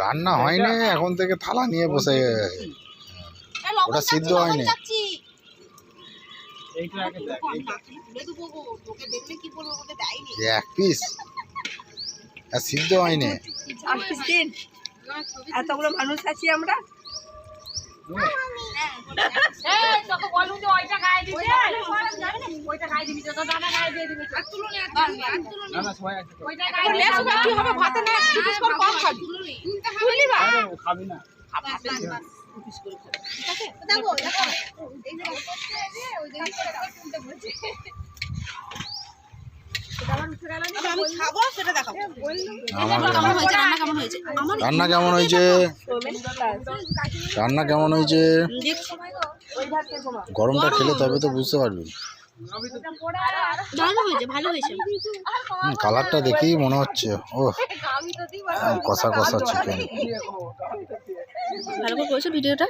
রান্না হয়নি, এখন থেকে থালা নিয়ে বসে গেছে। ওটা সিদ্ধ হয়নি। এক পিস সিদ্ধ হয়নি। এতগুলো মানুষ আছি আমরা। রান্না কেমন হয়েছে? রান্না কেমন হয়েছে? গরমটা খেলে তবে তো বুঝতে পারবি। কালারটা দেখেই মনে হচ্ছে ও কষা কষা চিকেন। ভালো করে করেছো ভিডিওটা।